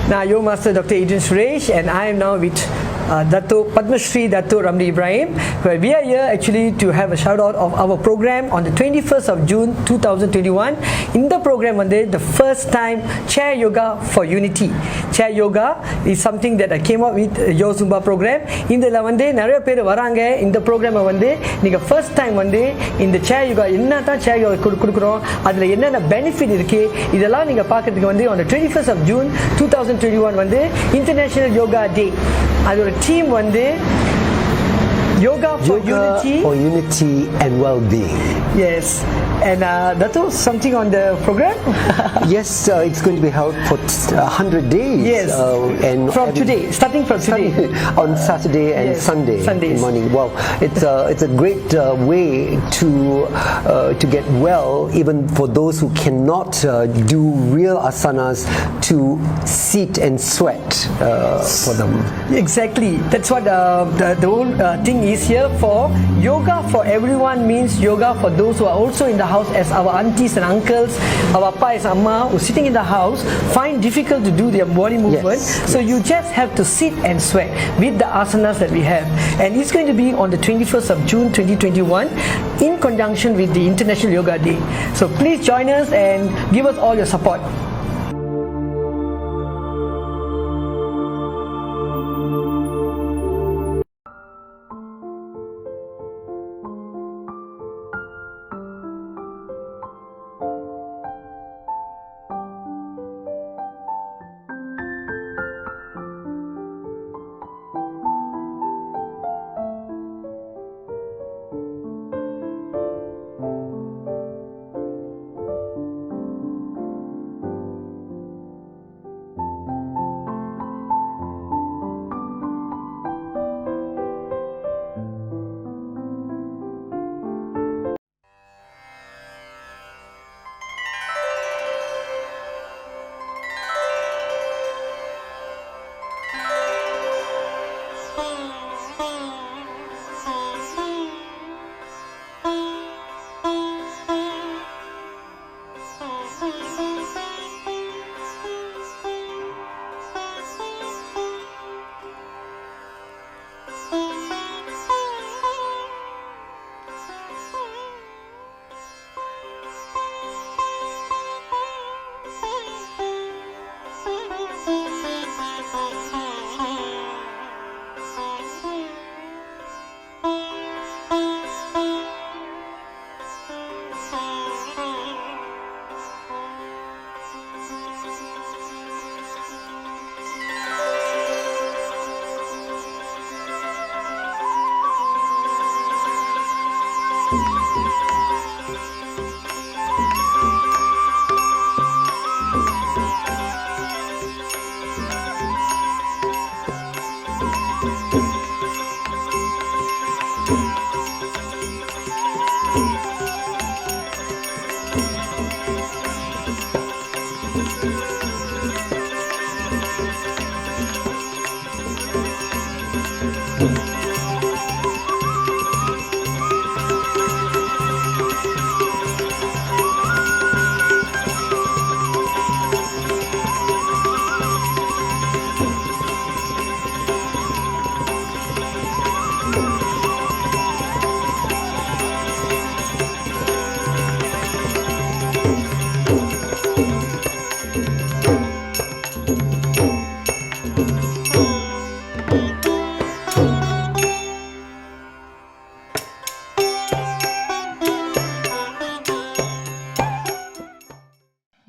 Now, Yomaster Dr. Adrian and I am now with Datuk, Padma Shri, Datuk Ramli Ibrahim, where we are here actually to have a shout out of our program on the 21st of June 2021. In the program, the first time Chair Yoga for Unity. Chair Yoga is something that I came up with YOZUMM program. In the நிறைய பேர் வராங்க இந்த ப்ரோக்ராமை நீங்க first time இந்த சேர் யோகா என்னதான் சேர் யோகா கொடுக்குறோம், அதுல என்னென்ன பெனிஃபிட் இருக்கு, இதெல்லாம் நீங்க பார்க்கிறதுக்கு on the 21st of June 2021 International Yoga Day. அதோட team Yoga for Unity and Well-being. Yes. And Datuk, something on the program? Yes, it's going to be held for 100 days. Yes. And starting from today. On Saturday and Sunday morning. Well, it's a great way to get well, even for those who cannot do real asanas, to sit and sweat for them. Exactly. That's what the whole thing is here for. Yoga for everyone means yoga for those who are also in the house, as our aunties and uncles, our appa and amma who are sitting in the house find difficult to do their body movement. So you just have to sit and sweat with the asanas that we have. And it's going to be on the 21st of June 2021 in conjunction with the International Yoga Day. So please join us and give us all your support.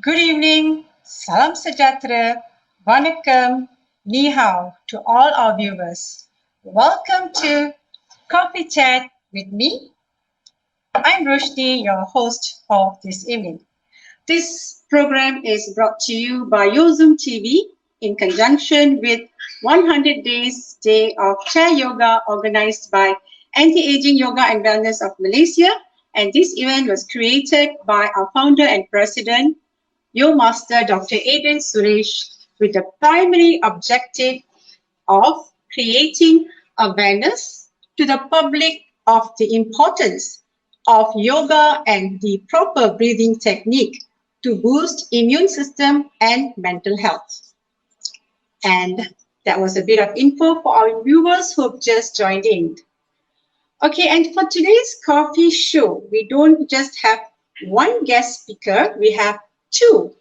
Good evening, Salam Sejahtera, Vanakkam, Ni Hao to all our viewers. Welcome to Coffee Chat with me. I'm Roshanee, your host for this evening. This program is brought to you by YOZUMM TV in conjunction with 100 Days Day of Chair Yoga organized by Anti-Aging Yoga and Wellness of Malaysia. And this event was created by our founder and president, Yomaster Dr. Adrian with the primary objective of creating awareness to the public of the importance of yoga and the proper breathing technique to boost immune system and mental health. And that was a bit of info for our viewers who've just joined in. Okay, and for today's coffee show, we don't just have one guest speaker, we have two.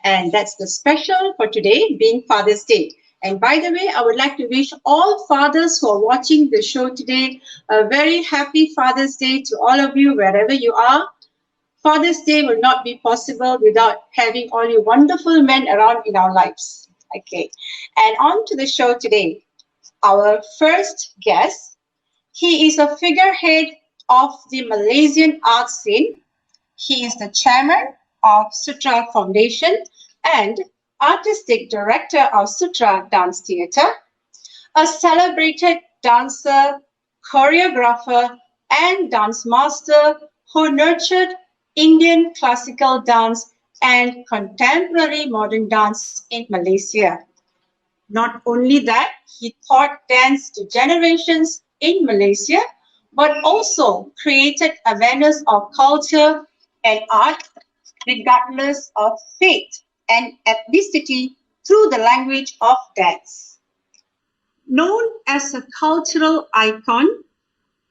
And that's the special for today, being Father's Day. And by the way, I would like to wish all fathers who are watching the show today a very happy Father's Day to all of you, wherever you are. Father's Day will not be possible without having all you wonderful men around in our lives. Okay, and on to the show today. Our first guest, he is a figurehead of the Malaysian art scene. He is the chairman of Sutra Foundation and artistic director of Sutra Dance Theatre, a celebrated dancer, choreographer, and dance master who nurtured Indian classical dance and contemporary modern dance in Malaysia. Not only that, he taught dance to generations in Malaysia, but also created awareness of culture and art regardless of faith and ethnicity through the language of dance. Known as a cultural icon,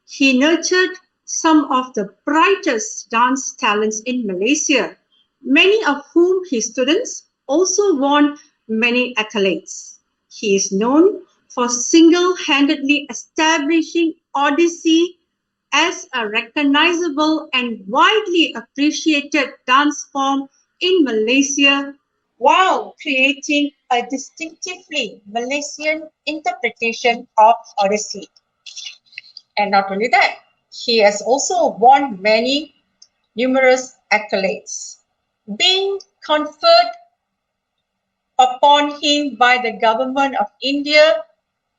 he nurtured some of the brightest dance talents in Malaysia, many of whom his students also won many accolades. He is known for single-handedly establishing Odyssey as a recognizable and widely appreciated dance form in Malaysia, while creating a distinctively Malaysian interpretation of Odyssey. And not only that, he has also won many numerous accolades, being conferred upon him by the government of India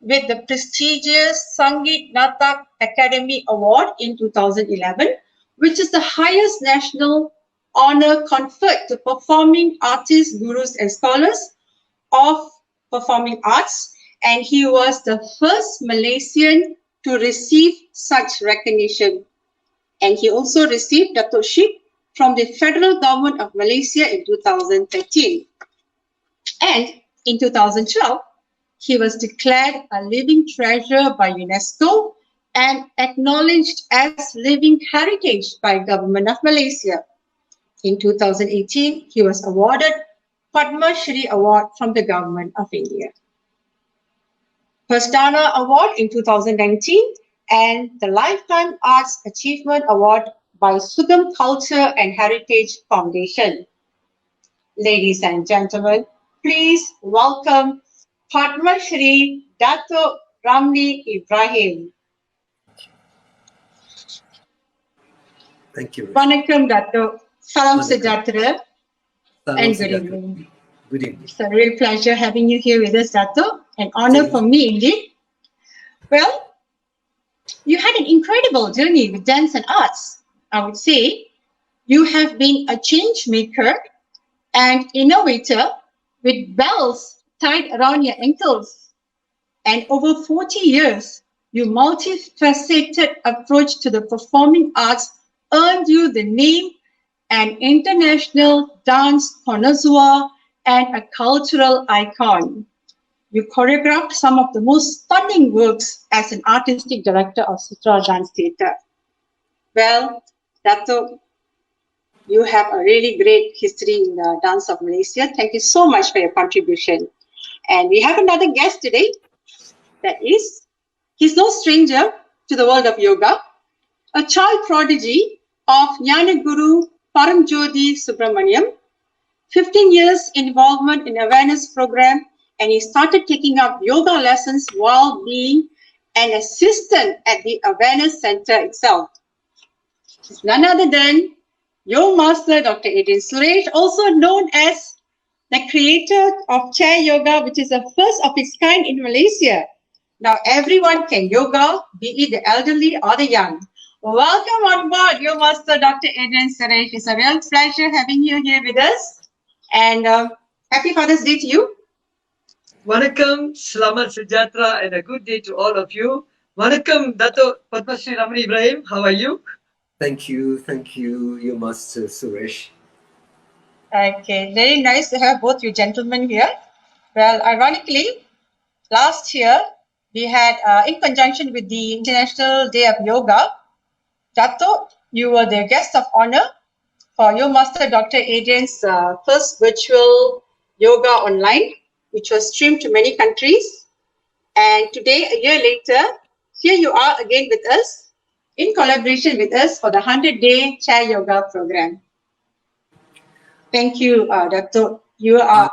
with the prestigious Sangeet Natak Academy Award in 2011, which is the highest national honor conferred to performing artists, gurus, and scholars of performing arts. And he was the first Malaysian to receive such recognition. And he also received Datuk from the federal government of Malaysia in 2013. And in 2012, he was declared a living treasure by UNESCO and acknowledged as living heritage by Government of Malaysia. In 2018, he was awarded Padma Shri Award from the Government of India, Pastana Award in 2019, and the Lifetime Arts Achievement Award by YOZUMM Culture and Heritage Foundation. Ladies and gentlemen, please welcome Padma Shri Datuk Ramli Ibrahim. Thank you. Vanakkam Datuk. Salam sejahtera and good evening. Good evening. It's a real pleasure having you here with us, Datuk. An honor for me indeed. Well, you had an incredible journey with dance and arts. I would say you have been a change maker and innovator with bells tied around your ankles. And over 40 years, your multifaceted approach to the performing arts earned you the name an international dance connoisseur and a cultural icon. You choreographed some of the most stunning works as an artistic director of Sutra Dance Theatre. Well, Datuk, you have a really great history in the dance of Malaysia. Thank you so much for your contribution. And we have another guest today. That is, he's no stranger to the world of yoga, a child prodigy of Jnana Guru Paramjyoti Subramaniam, 15 years involvement in awareness program, and he started taking up yoga lessons while being an assistant at the awareness center itself. He's none other than Yomaster Dr. Adrian, also known as the creator of chair yoga, which is the first of its kind in Malaysia. Now everyone can yoga, be it the elderly or the young. Welcome on board, Yomaster Dr. Adrian. It's a real pleasure having you here with us. And happy Father's Day to you. Vanakkam, selamat sejahtera, and a good day to all of you. Vanakkam, Datuk Padma Shri Ramli Ibrahim. How are you? Thank you, Yomaster Suresh. Okay, very nice to have both you gentlemen here. Well, ironically, last year we had, in conjunction with the International Day of Yoga, Datuk, you were the guest of honor for Yomaster Dr. Adrian's first virtual yoga online, which was streamed to many countries. And today, a year later, here you are again with us, in collaboration with us for the 100-day chair yoga program. Thank you, Datuk. You are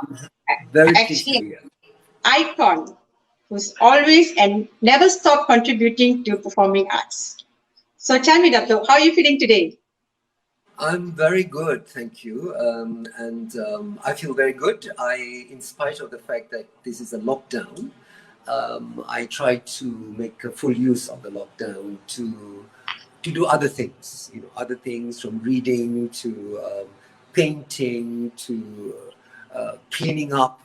Very pleased to actually be here. an icon who's always and never stop contributing to performing arts. So tell me, Datuk, how are you feeling today? I'm very good, thank you. I feel very good. In spite of the fact that this is a lockdown, I try to make a full use of the lockdown to do other things. You know, other things from reading to painting to cleaning up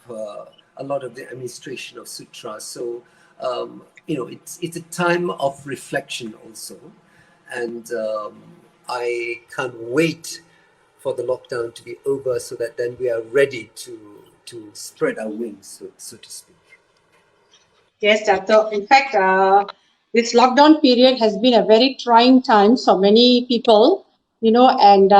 a lot of the administration of sutras. So you know, it's a time of reflection also, and I can't wait for the lockdown to be over so that then we are ready to spread our wings, so to speak. Yes, Datuk. In fact, this lockdown period has been a very trying time for many people, you know, and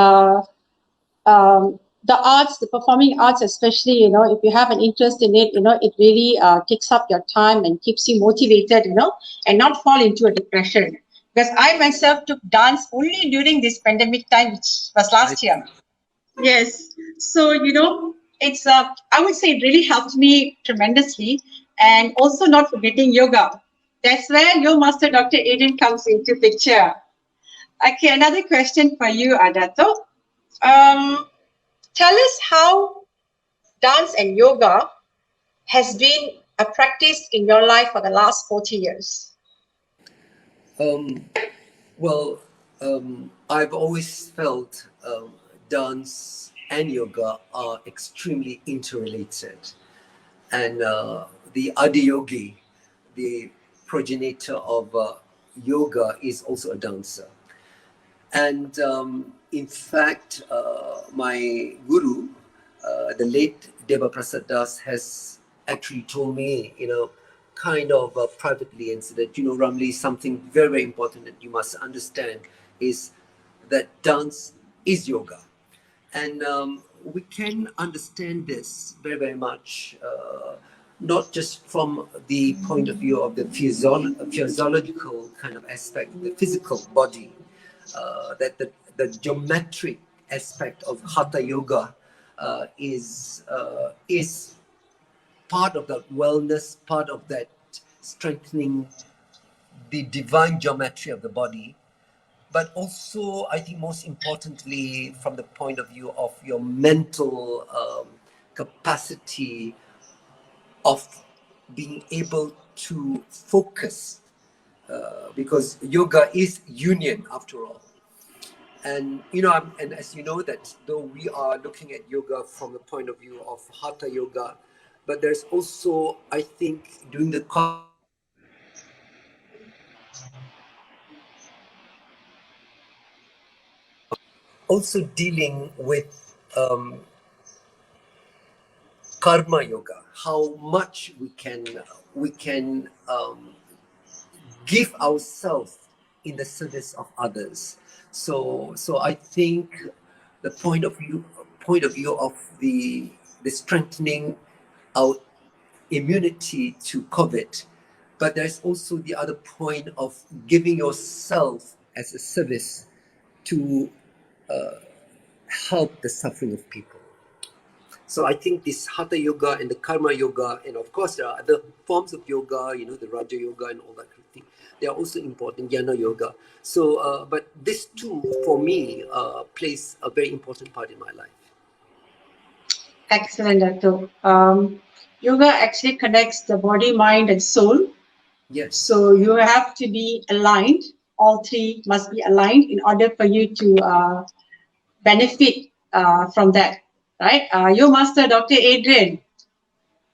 the arts, the performing arts especially, you know, if you have an interest in it, you know, it really takes up your time and keeps you motivated, you know, and not fall into a depression. Because I myself took dance only during this pandemic time, which was I last year. Yes. So, you know, it's, I would say it really helped me tremendously. And also not forgetting yoga. That's where your master, Dr. Adrian, comes into picture. Okay, another question for you, Adato. Tell us how dance and yoga has been a practice in your life for the last 40 years. Well, I've always felt dance and yoga are extremely interrelated. And the Adiyogi, the progenitor of yoga, is also a dancer. And in fact, my guru, the late Deva Prasad Das, has actually told me, you know, kind of privately, and said that, you know, Ramli, something very, very important that you must understand is that dance is yoga. And we can understand this very, very much, not just from the point of view of the physiological kind of aspect, the physical body, that the geometric aspect of Hatha Yoga is part of that wellness, part of that strengthening the divine geometry of the body, but also, I think most importantly, from the point of view of your mental capacity of being able to focus, because yoga is union after all. And you know, and as you know, that though we are looking at yoga from the point of view of Hatha Yoga, but there's also, I think, during the also dealing with karma yoga, how much we can give ourselves in the service of others. So I think the point of view of the strengthening our immunity to COVID, but there's also the other point of giving yourself as a service to help the suffering of people. So I think this Hatha Yoga and the Karma Yoga, and of course there are other forms of yoga, you know, the Raja Yoga and all that kind of thing. They are also important, Jnana Yoga. So, but this too, for me, plays a very important part in my life. Excellent, Dato. Yoga actually connects the body, mind, and soul. Yes. So you have to be aligned. All three must be aligned in order for you to benefit from that, right? Your master, Dr. Adrian,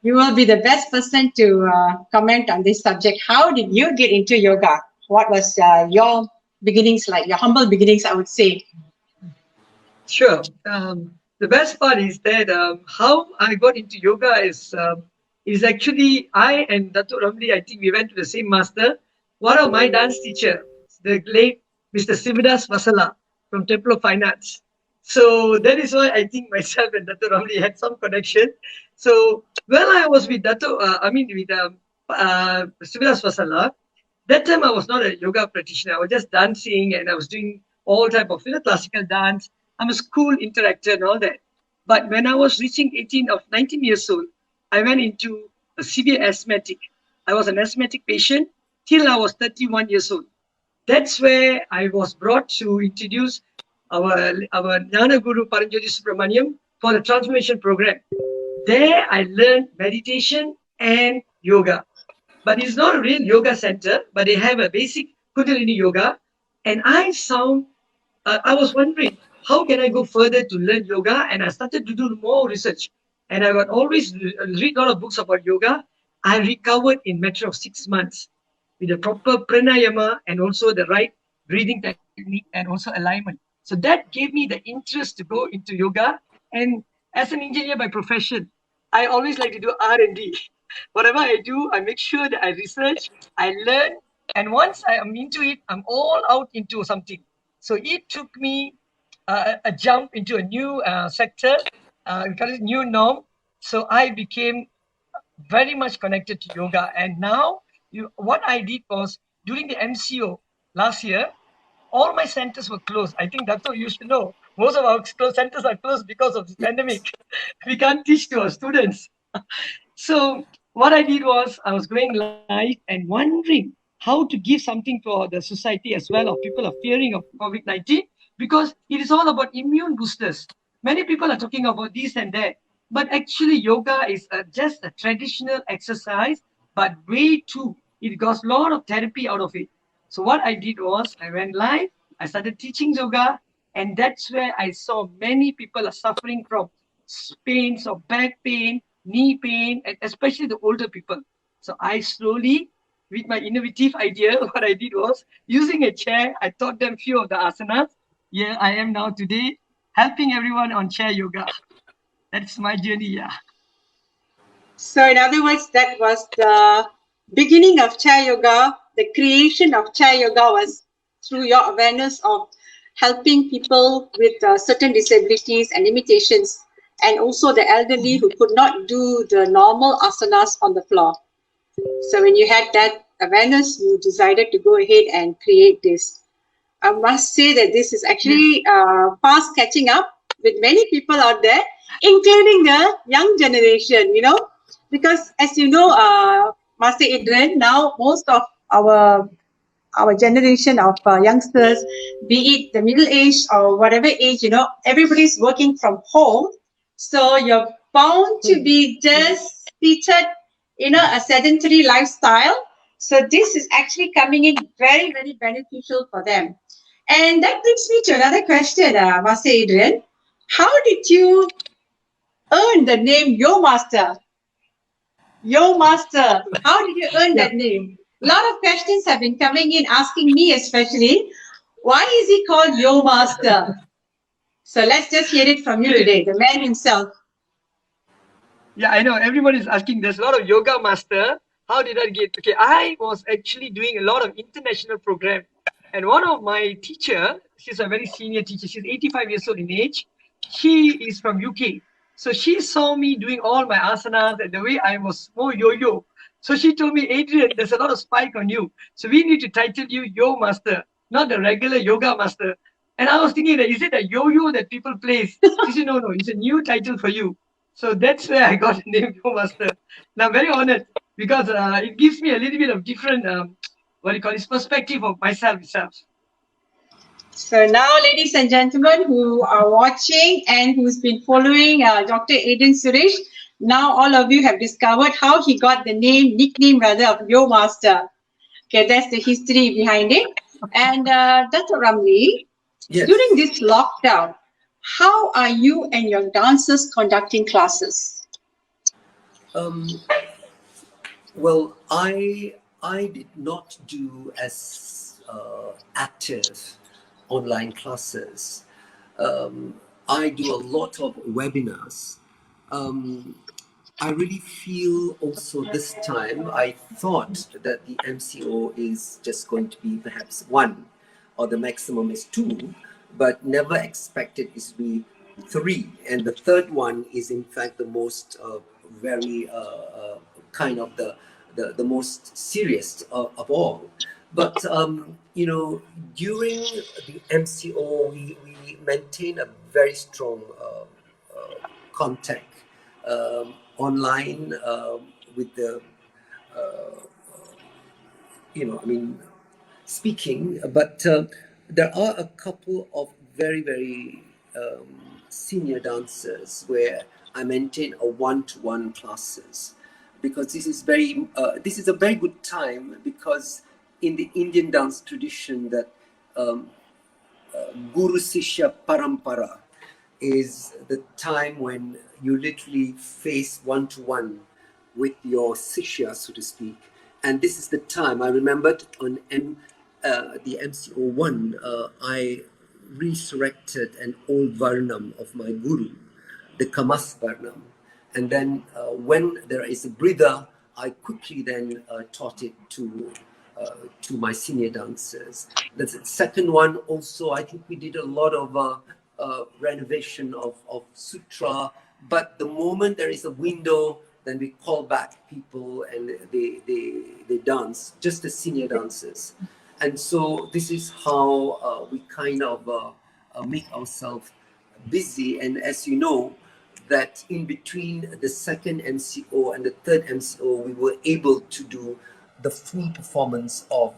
you will be the best person to comment on this subject. How did you get into yoga? What was your beginnings like, your humble beginnings, I would say? Sure. The best part is that how I got into yoga is is actually I and Datuk Ramli, I think we went to the same master. One of my dance teacher, the late Mr. Sivadas Vasala from Temple of Fine Arts. So that is why I think myself and Datuk Ramli had some connection. So when I was with Sivadas Vasala, that time I was not a yoga practitioner. I was just dancing and I was doing all type of classical dance. I'm a school interactor and all that. But when I was reaching 19 years old, I went into a severe asthmatic. I was an asthmatic patient till I was 31 years old. That's where I was brought to introduce our Jnana Guru Paranjoti Subramaniam for the transformation program. There I learned meditation and yoga. But it's not a real yoga center, but they have a basic Kundalini yoga. And I was wondering, how can I go further to learn yoga? And I started to do more research. And I would always read a lot of books about yoga. I recovered in a matter of 6 months with the proper pranayama and also the right breathing technique and also alignment. So that gave me the interest to go into yoga. And as an engineer by profession, I always like to do R&D. Whatever I do, I make sure that I research, I learn, and once I am into it, I'm all out into something. So it took me a jump into a new sector, we call it new norm. So I became very much connected to yoga. And now, what I did was during the MCO last year, all my centers were closed. I think that's all you should know. Most of our centers are closed because of this pandemic. We can't teach to our students. So what I did was I was going live and wondering how to give something for the society as well, of people are fearing of COVID-19, because it is all about immune boosters. Many people are talking about this and that, but actually yoga is just a traditional exercise, but way too, it got a lot of therapy out of it. So what I did was I went live, I started teaching yoga, and that's where I saw many people are suffering from pains of back pain, knee pain, and especially the older people. So I slowly, with my innovative idea, what I did was using a chair, I taught them few of the asanas. Here I am now today, helping everyone on chair yoga. That's my journey, yeah. So in other words, that was the beginning of chair yoga. The creation of chair yoga was through your awareness of helping people with certain disabilities and limitations, and also the elderly who could not do the normal asanas on the floor. So when you had that awareness, you decided to go ahead and create this. I must say that this is actually fast catching up with many people out there, including the young generation, because as you know, Master Adrian, now most of our generation of youngsters, be it the middle age or whatever age, everybody's working from home. So you're bound to be just seated, a sedentary lifestyle. So this is actually coming in very, very beneficial for them. And that brings me to another question, Master Adrian. How did you earn the name Yomaster? Yomaster. How did you earn that name? A lot of questions have been coming in, asking me especially, why is he called Yomaster? So let's just hear it from you today, the man himself. Yeah, I know everybody is asking. There's a lot of yoga master. How did I get? Okay, I was actually doing a lot of international program, and one of my teacher, she's a very senior teacher. She's 85 years old in age. She is from UK. So she saw me doing all my asanas and the way I was more yo-yo. So she told me, Adrian, there's a lot of spike on you. So we need to title you Yo Master, not the regular yoga master. And I was thinking that, is it a yo-yo that people place? She said, no, it's a new title for you. So that's where I got the name Yomaster. And I'm very honored because it gives me a little bit of different, perspective of myself itself. So now, ladies and gentlemen who are watching and who's been following Dr. Adrian Suresh, now all of you have discovered how he got the nickname rather, of Yomaster. Okay, that's the history behind it. And Dr. Ramli, yes, during this lockdown, how are you and your dancers conducting classes? Well, I did not do as active online classes. I do a lot of webinars. I really feel also this time, I thought that the MCO is just going to be perhaps one, or the maximum is two, but never expected it to be three. And the third one is in fact the most very kind of the most serious of all. But you know, during the MCO, we maintain a very strong contact online with the you know, I mean, speaking. But there are a couple of very senior dancers where I maintain a one-to-one classes, because this is a very good time, because in the Indian dance tradition that Guru Sishya Parampara is the time when you literally face one-to-one with your Sishya, so to speak. And this is the time I remembered on the MCO1, I resurrected an old Varnam of my Guru, the Kamas Varnam. And then when there is a breather, I quickly then taught it to my senior dancers. The second one also, I think we did a lot of renovation of sutra, but the moment there is a window, then we call back people and they dance, just the senior dancers. And so this is how we kind of make ourselves busy. And as you know, that in between the second MCO and the third MCO, we were able to do the full performance of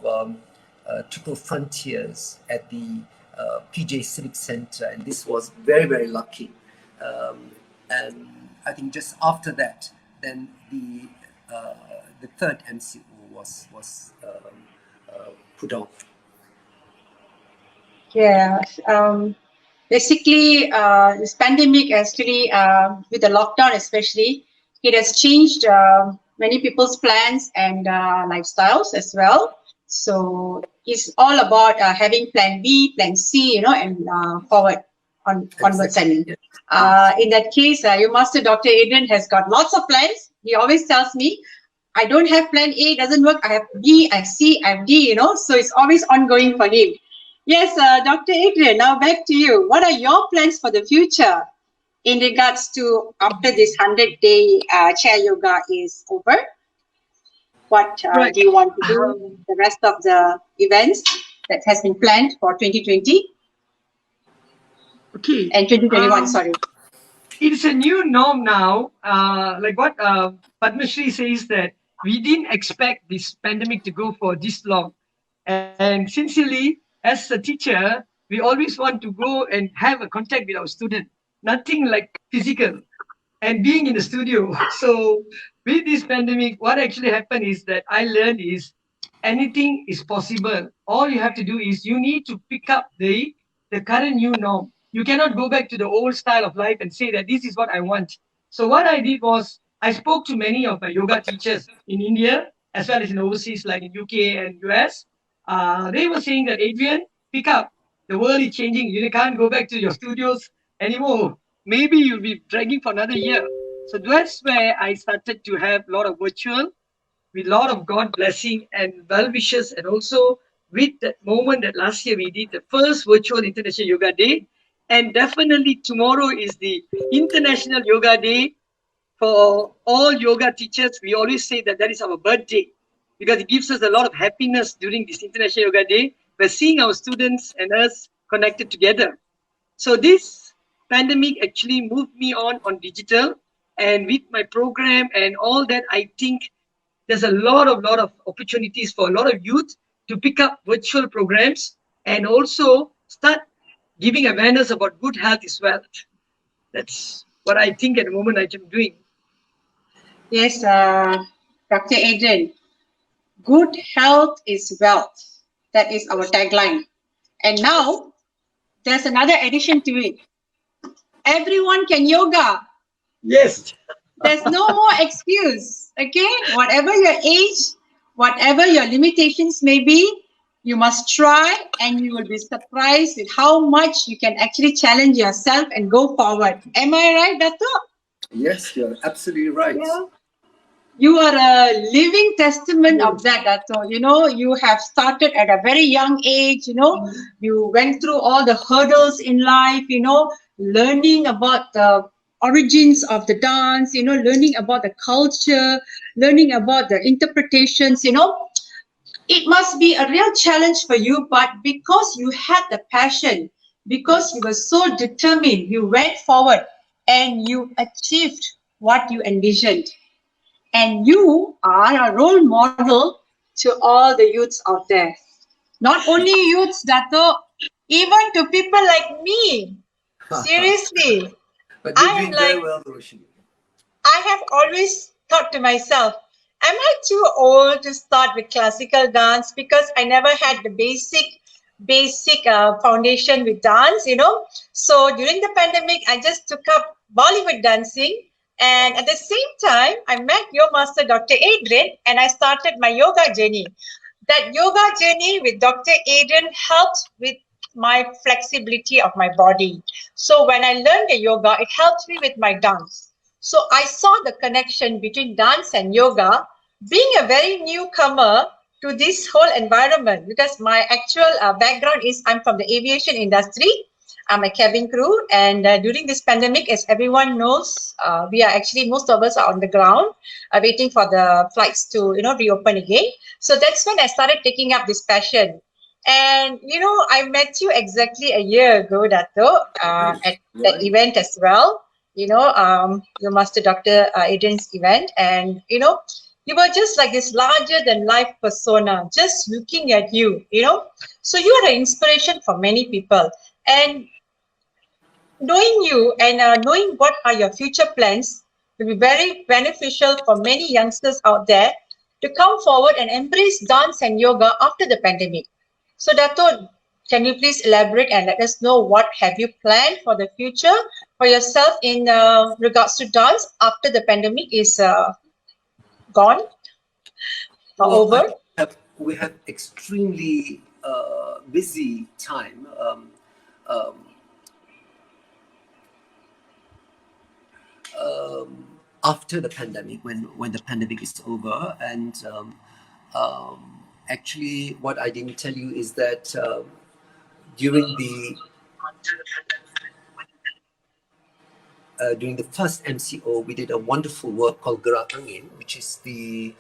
Triple Frontiers at the PJ Civic Center, and this was very lucky. And I think just after that, then the third MCO was put on. Yeah. Basically, this pandemic actually, with the lockdown especially, it has changed many people's plans and lifestyles as well. So it's all about having plan B, plan C, you know, and onwards. I mean, in that case, your master, Dr. Adrian, has got lots of plans. He always tells me, I don't have plan A, doesn't work. I have B, I have C, I have D, you know, so it's always ongoing for him. Yes, Dr. Adrian, now back to you. What are your plans for the future in regards to after this 100-day chair yoga is over? What do you want to do the rest of the events that has been planned for 2020? Okay. And 2021, sorry. It's a new norm now. Like what Padma Shri says, that we didn't expect this pandemic to go for this long. And sincerely, as a teacher, we always want to go and have a contact with our student. Nothing like physical and being in the studio. So with this pandemic, what actually happened is that I learned is anything is possible. All you have to do is you need to pick up the current new norm. You cannot go back to the old style of life and say that this is what I want. So what I did was I spoke to many of my yoga teachers in India as well as in overseas like in UK and US. They were saying that, Adrian, pick up. The world is changing. You can't go back to your studios anymore. Maybe you'll be dragging for another year. So that's where I started to have a lot of virtual, with a lot of God blessing and well wishes, and also with that moment that last year we did the first virtual International Yoga Day. And definitely tomorrow is the International Yoga Day for all yoga teachers. We always say that that is our birthday, because it gives us a lot of happiness during this International Yoga Day. We're seeing our students and us connected together. So this pandemic actually moved me on digital, and with my program and all that, I think there's a lot of opportunities for a lot of youth to pick up virtual programs and also start giving awareness about good health is wealth. That's what I think at the moment I am doing. Yes, Dr. Adrian, good health is wealth. That is our tagline. And now there's another addition to it. Everyone can yoga. Yes. There's no more excuse, okay? Whatever your age, whatever your limitations may be, you must try, and you will be surprised with how much you can actually challenge yourself and go forward. Am I right, Datuk? Yes, you're absolutely right. Yeah. You are a living testament of that, Dato. You know, you have started at a very young age, you know, you went through all the hurdles in life, you know, learning about the origins of the dance, you know, learning about the culture, learning about the interpretations, you know. It must be a real challenge for you, but because you had the passion, because you were so determined, you went forward and you achieved what you envisioned. And you are a role model to all the youths out there. Not only youths, Dato, even to people like me. Seriously, But you're I am doing very like, well, Roshanee. I have always thought to myself, am I too old to start with classical dance because I never had the basic foundation with dance, you know. So during the pandemic, I just took up Bollywood dancing. And at the same time, I met Yomaster Dr. Adrian and I started my yoga journey. That yoga journey with Dr. Adrian helped with my flexibility of my body. So when I learned the yoga, it helped me with my dance. So I saw the connection between dance and yoga, being a very newcomer to this whole environment because my actual background is I'm from the aviation industry. I'm a cabin crew, and during this pandemic, as everyone knows, we are actually most of us are on the ground, waiting for the flights to reopen again. So that's when I started taking up this passion. And I met you exactly a year ago, Dato, at that event as well. Your Master Dr. Adrian's event, and you were just like this larger than life persona, just looking at you. So you are an inspiration for many people. And knowing you and knowing what are your future plans will be very beneficial for many youngsters out there to come forward and embrace dance and yoga after the pandemic. So, Dato, can you please elaborate and let us know what have you planned for the future for yourself in regards to dance after the pandemic is gone or Well, I over? we have extremely busy time. Um, After the pandemic, when the pandemic is over, and actually, what I didn't tell you is that during the first MCO, we did a wonderful work called Gerak Angin, which is the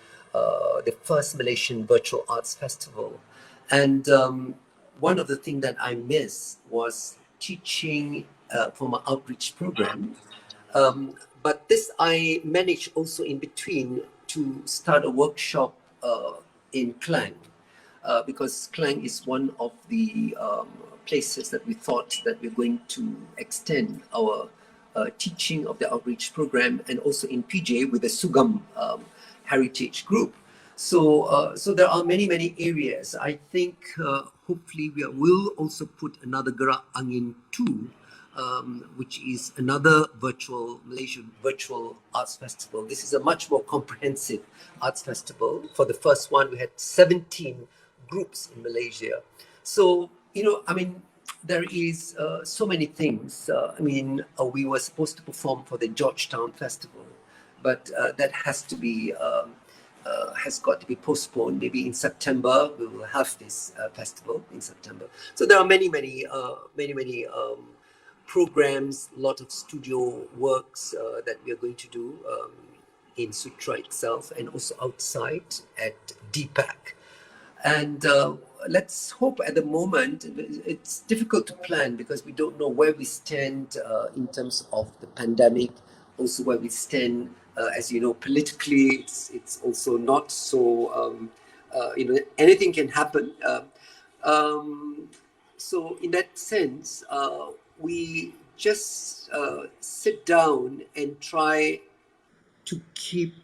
first Malaysian virtual arts festival. And one of the things that I miss was teaching from an outreach program. But this I managed also in between to start a workshop in Klang, because Klang is one of the places that we thought that we're going to extend our teaching of the outreach program, and also in PJ with the Sugam heritage group. So there are many areas. I think hopefully we will also put another Gerak Angin 2, which is another Malaysian virtual arts festival. This is a much more comprehensive arts festival. For the first one, we had 17 groups in Malaysia. So, I mean, there is so many things. We were supposed to perform for the Georgetown Festival, but that has got to be postponed. Maybe in September we will have this festival in September. So there are many programs, a lot of studio works that we are going to do in Sutra itself and also outside at DPAC. And let's hope at the moment, it's difficult to plan because we don't know where we stand in terms of the pandemic, also where we stand, as you know, politically, it's also not so, anything can happen. So in that sense, we just sit down and try to keep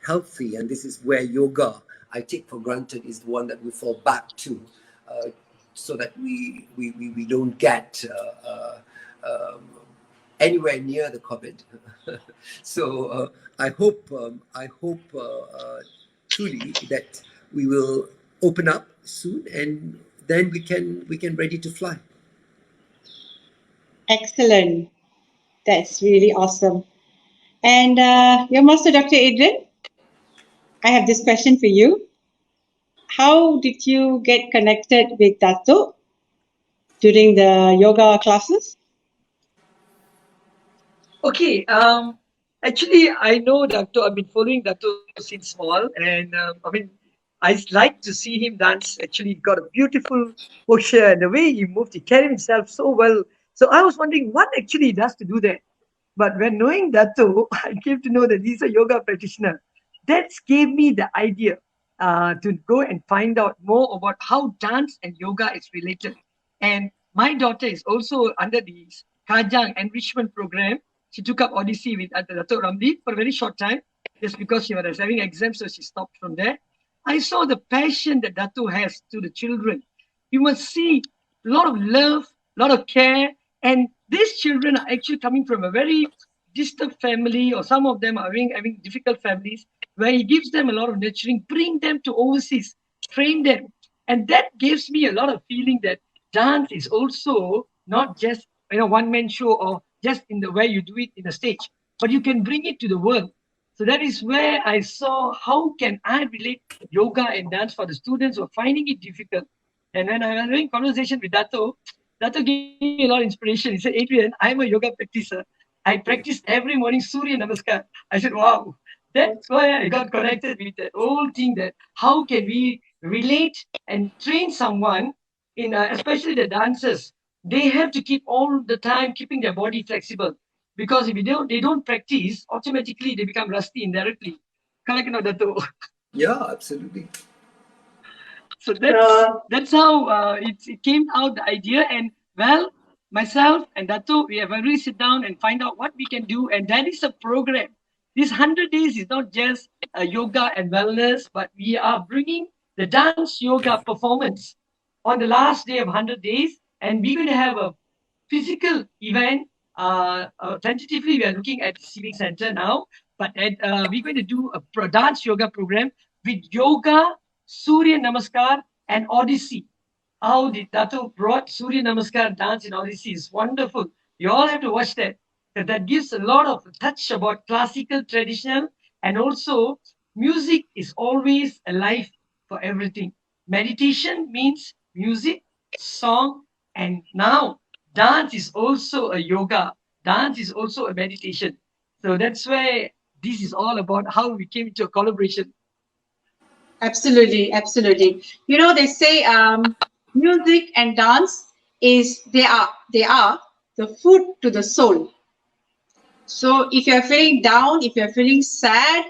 healthy, and this is where yoga, I take for granted, is the one that we fall back to, so that we don't get anywhere near the COVID. So I hope truly that we will open up soon, and then we can ready to fly. Excellent. That's really awesome. And Yomaster Dr. Adrian, I have this question for you. How did you get connected with Datuk during the yoga classes? Okay, actually, I know Datuk. I've been following Datuk since small, and I like to see him dance. Actually, he got a beautiful posture, and the way he moved, he carried himself so well. So I was wondering what actually he does to do that. But when knowing Datuk, I came to know that he's a yoga practitioner. That gave me the idea to go and find out more about how dance and yoga is related. And my daughter is also under the Kajang enrichment program. She took up Odyssey with Datuk Ramli for a very short time, just because she was having exams, so she stopped from there. I saw the passion that Datuk has to the children. You must see a lot of love, a lot of care, and these children are actually coming from a very distant family, or some of them are having difficult families, where he gives them a lot of nurturing, bring them to overseas, train them. And that gives me a lot of feeling that dance is also not just one man show or just in the way you do it in a stage, but you can bring it to the world. So that is where I saw how can I relate yoga and dance for the students who are finding it difficult. And when I was having conversation with Dato gave me a lot of inspiration. He said, Adrian, I'm a yoga practicer. I practice every morning Surya Namaskar. I said, wow, that's why I got connected with that whole thing, that how can we relate and train someone in, especially the dancers. They have to keep all the time keeping their body flexible, because if they don't practice, automatically they become rusty indirectly. Correct or not, Dato? Yeah, absolutely. So that's how it came out, the idea. And well, myself and Dato, we have already sit down and find out what we can do, and that is a program. This 100 days is not just yoga and wellness, but we are bringing the dance yoga performance on the last day of 100 days, and we're going to have a physical event. Tentatively, we are looking at the Civic Center now, but we're going to do a dance yoga program with yoga, Surya Namaskar, and Odyssey. How the Dato brought Surya Namaskar dance in Odyssey is wonderful. You all have to watch that. That gives a lot of touch about classical, traditional, and also music is always alive for everything. Meditation means music, song, and now dance is also a yoga. Dance is also a meditation. So that's where this is all about, how we came into a collaboration. Absolutely, absolutely. You know, they say music and dance they are the food to the soul. So if you're feeling down, if you're feeling sad,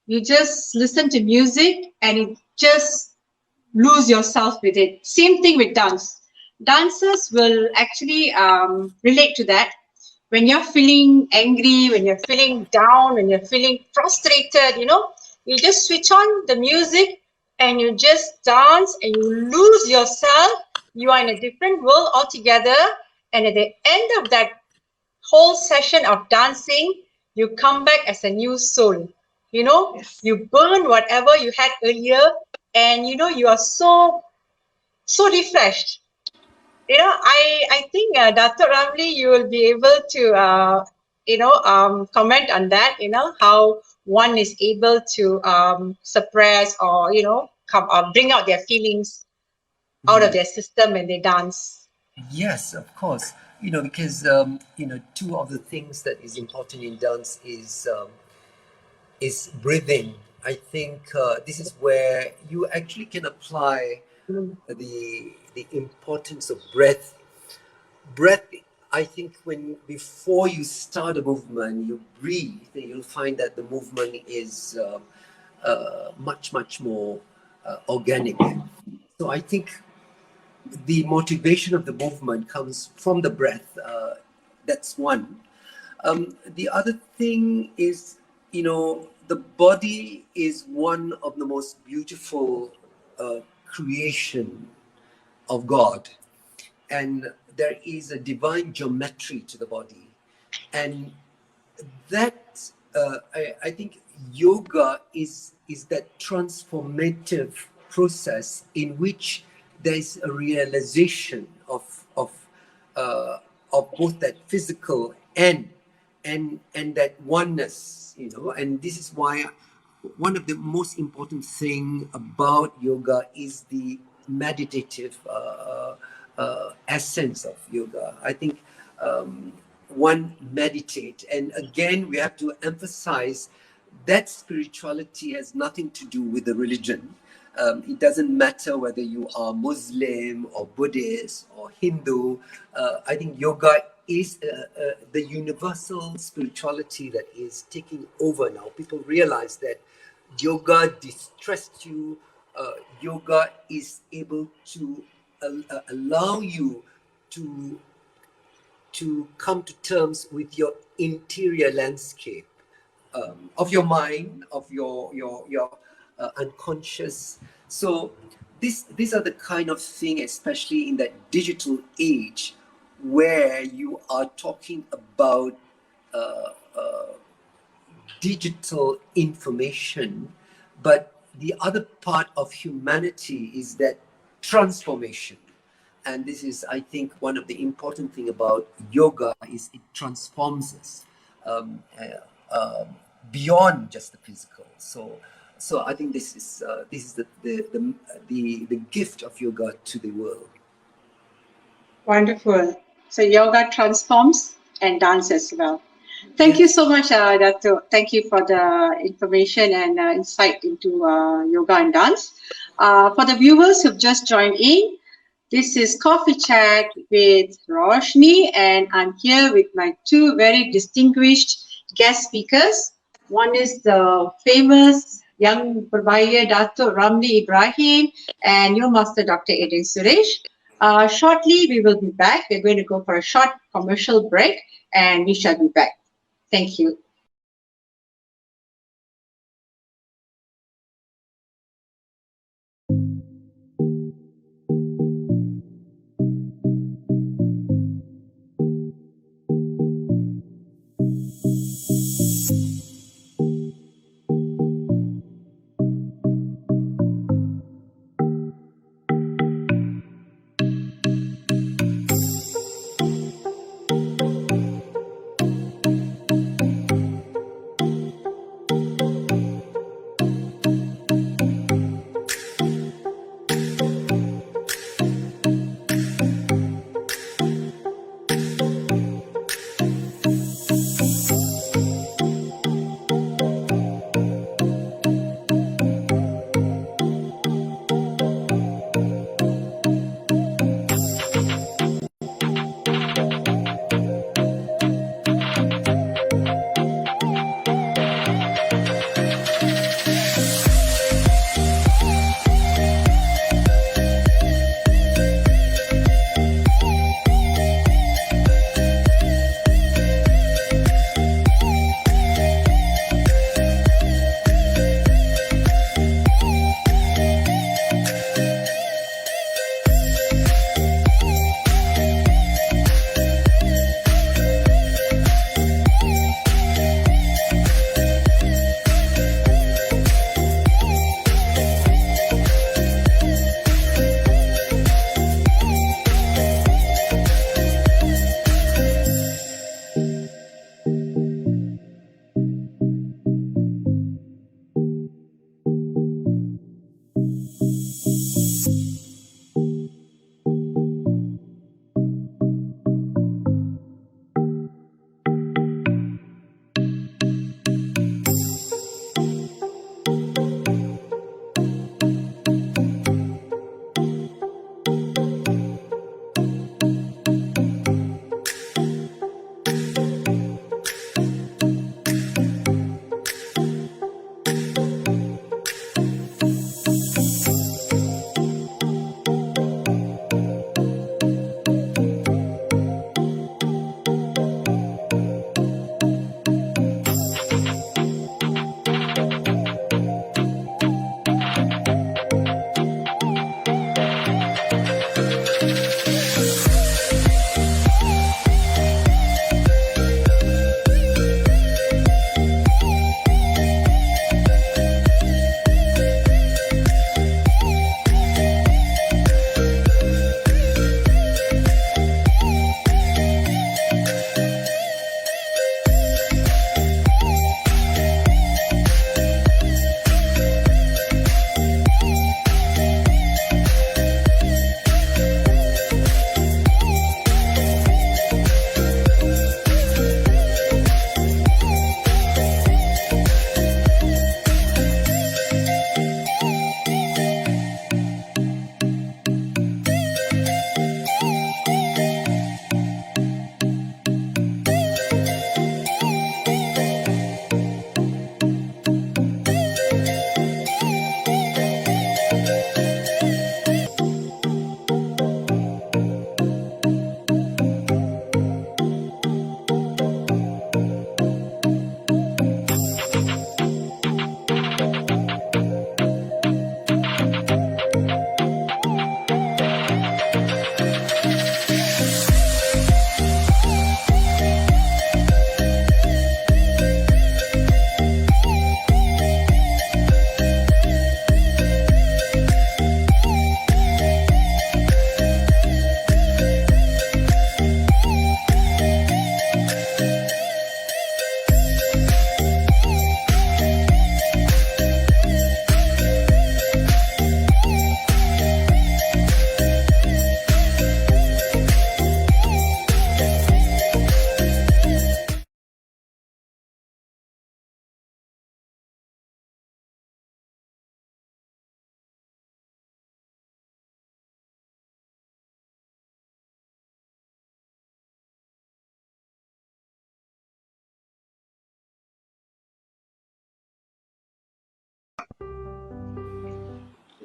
you just listen to music and it just lose yourself with it. Same thing with dance. Dancers will actually relate to that. When you're feeling angry, when you're feeling down, when you're feeling frustrated, you just switch on the music and you just dance and you lose yourself. You are in a different world altogether. And at the end of that whole session of dancing, you come back as a new soul. Yes. You burn whatever you had earlier, and you are so refreshed. I think Dr. Ramli, you will be able to comment on that. How one is able to suppress or come bring out their feelings out of their system when they dance. Yes, of course. Because two of the things that is important in dance is breathing. I think this is where you actually can apply the importance of breath. Breath. I think when before you start a movement, you breathe, then you'll find that the movement is much more organic. So I think the motivation of the movement comes from the breath. That's one. The other thing is, the body is one of the most beautiful creation of God, and there is a divine geometry to the body, and that I think yoga is that transformative process in which there is a realization of both that physical and and that oneness, and this is why one of the most important thing about yoga is the meditative essence of yoga. I think one meditate, and again we have to emphasize that spirituality has nothing to do with the religion. It doesn't matter whether you are Muslim or Buddhist or Hindu. I think yoga is the universal spirituality that is taking over now. People realize that yoga distressed you. Yoga is able to allow you to come to terms with your interior landscape, of your mind, of your unconscious. So these are the kind of thing, especially in that digital age, where you are talking about digital information, but the other part of humanity is that transformation. And this is, I think, one of the important thing about yoga is it transforms us beyond just the physical. So I think this is the gift of yoga to the world. Wonderful. So yoga transforms and dance as well. Thank you so much, Datuk. Thank you for the information and insight into yoga and dance. For the viewers who've just joined in, this is Coffee Chat with Roshanee, and I'm here with my two very distinguished guest speakers. One is the famous young Berbaya Datuk Ramli Ibrahim and Yomaster Dr. Adrian Suresh. Shortly, we will be back. We're going to go for a short commercial break, and we shall be back. Thank you.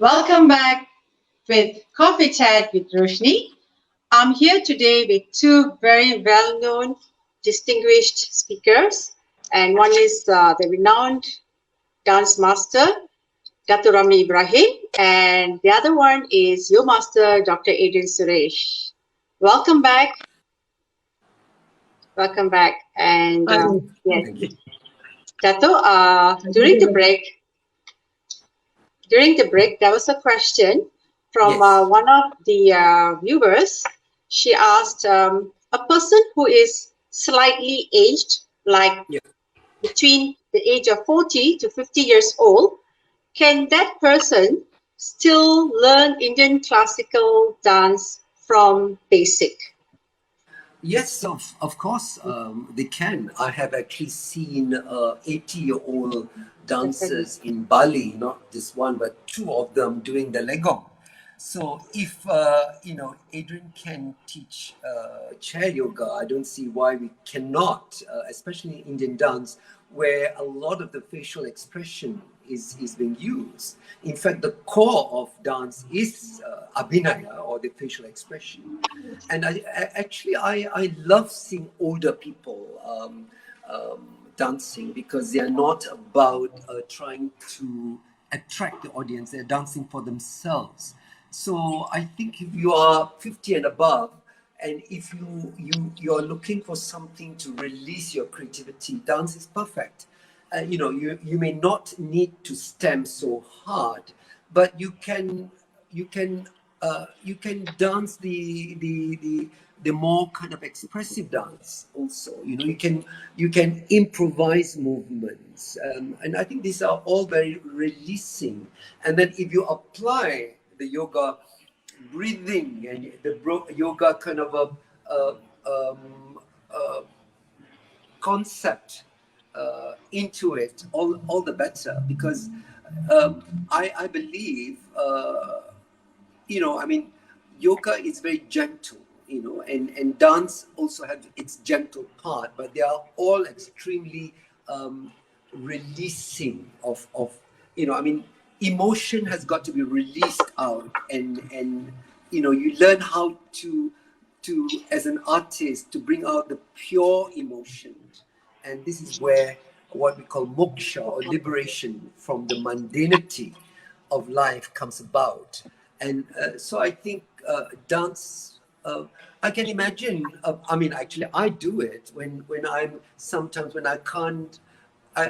Welcome back with Coffee Chat with Roshanee. I'm here today with two very well-known, distinguished speakers, and one is the renowned dance master, Datuk Ramli Ibrahim, and the other one is Yomaster, Dr. Adrian Suresh. Welcome back. Welcome back. And yes, Datuk, during the break, there was a question from one of the viewers. She asked, a person who is slightly aged, like between the age of 40 to 50 years old, can that person still learn Indian classical dance from basic? Yes, of course they can. I have actually seen 80-year-old dancers in Bali, not this one, but two of them doing the legong. So if, Adrian can teach chair yoga, I don't see why we cannot, especially in Indian dance, where a lot of the facial expression is being used. In fact, the core of dance is abhinaya, or the facial expression. And I love seeing older people dancing, because they are not about trying to attract the audience. They're dancing for themselves. So I think if you are 50 and above, and if you're looking for something to release your creativity, dance is perfect. You may not need to stamp so hard, but you can dance the more kind of expressive dance also. You can improvise movements, and I think these are all very releasing. And then if you apply the yoga breathing and the yoga kind of a concept into it, all the better, because I believe yoga is very gentle, and dance also has its gentle part, but they are all extremely releasing of emotion has got to be released out, and you learn how to as an artist to bring out the pure emotion. And this is where what we call moksha, or liberation from the mundanity of life, comes about. And so I think dance, I can imagine, actually I do it when I'm, sometimes when I can't,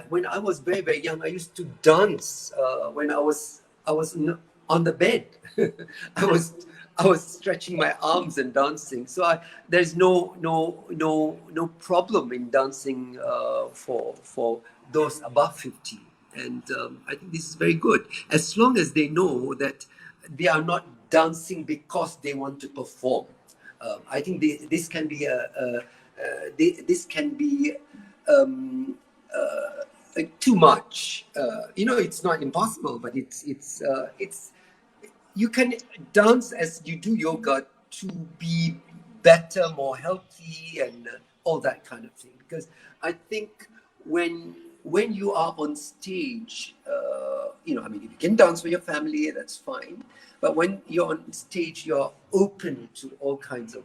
when I was very, very young, I used to dance when I was on the bed. I was stretching my arms and dancing. So there's no problem in dancing for those above 50. And I think this is very good, as long as they know that they are not dancing because they want to perform. I think this can be too much. It's not impossible, but it's you can dance as you do yoga to be better, more healthy, and all that kind of thing. Because I think when you are on stage, if you can dance for your family, that's fine. But when you're on stage, you're open to all kinds of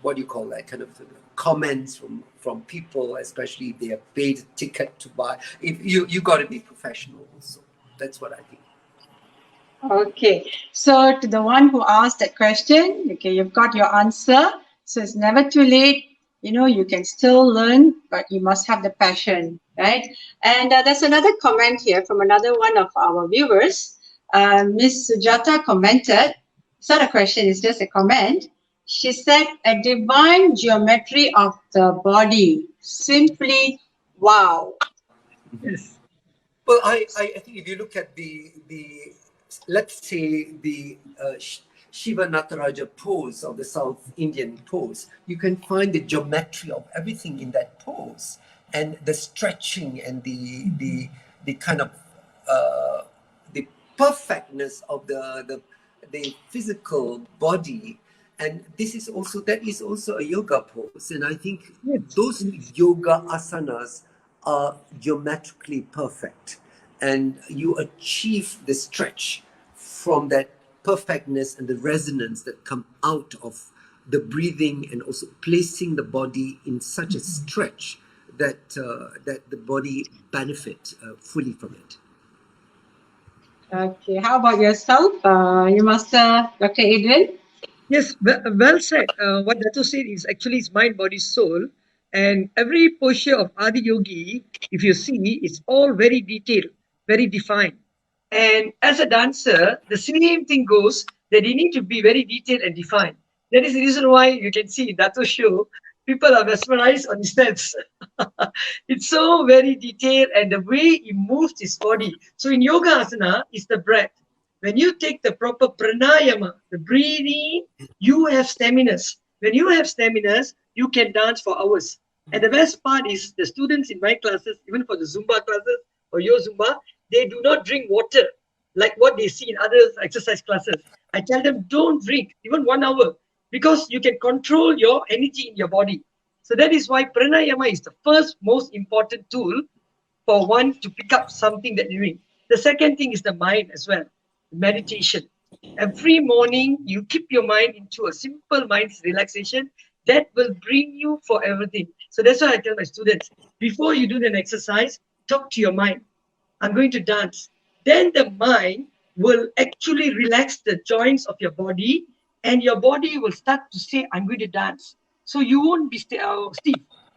what do you call that, kind of comments from people, especially if they have paid a ticket to buy. If you got to be professional also. That's what I think. Okay, so to the one who asked that question, okay, you've got your answer. So it's never too late. You can still learn, but you must have the passion, right? And there's another comment here from another one of our viewers. Miss Sujata commented, it's not a question, it's just a comment. She said, a divine geometry of the body. Simply wow. Yes. Well, I think if you look at the let's say the Shiva Nataraja pose, of the South Indian pose, you can find the geometry of everything in that pose, and the stretching and the kind of the perfectness of the physical body. And that is also a yoga pose, and I think those yoga asanas are geometrically perfect. and you achieve the stretch from that perfectness and the resonance that come out of the breathing, and also placing the body in such a stretch that that the body benefit fully from it. Okay, how about yourself, Yomaster, Dr. Adrian? Yes, well said. What Dato said is actually is mind, body, soul. And every posture of Adi Yogi, if you see, it's all very detailed, very defined. And as a dancer, the same thing goes that you need to be very detailed and defined. That is the reason why you can see in Dato's show, people are mesmerized on his stance. It's so very detailed, and the way he moves his body. So in yoga asana is the breath. When you take the proper pranayama, the breathing, you have staminas. When you have staminas, you can dance for hours. And the best part is the students in my classes, even for the Zumba classes or YOZUMM, they do not drink water like what they see in other exercise classes. I tell them, don't drink even 1 hour, because you can control your energy in your body. So that is why pranayama is the first most important tool for one to pick up something that you're doing. The second thing is the mind as well, meditation. Every morning, you keep your mind into a simple mind relaxation that will bring you for everything. So that's why I tell my students, before you do an exercise, talk to your mind. I'm going to dance. Then the mind will actually relax the joints of your body, and your body will start to say, I'm going to dance. So you won't be stiff,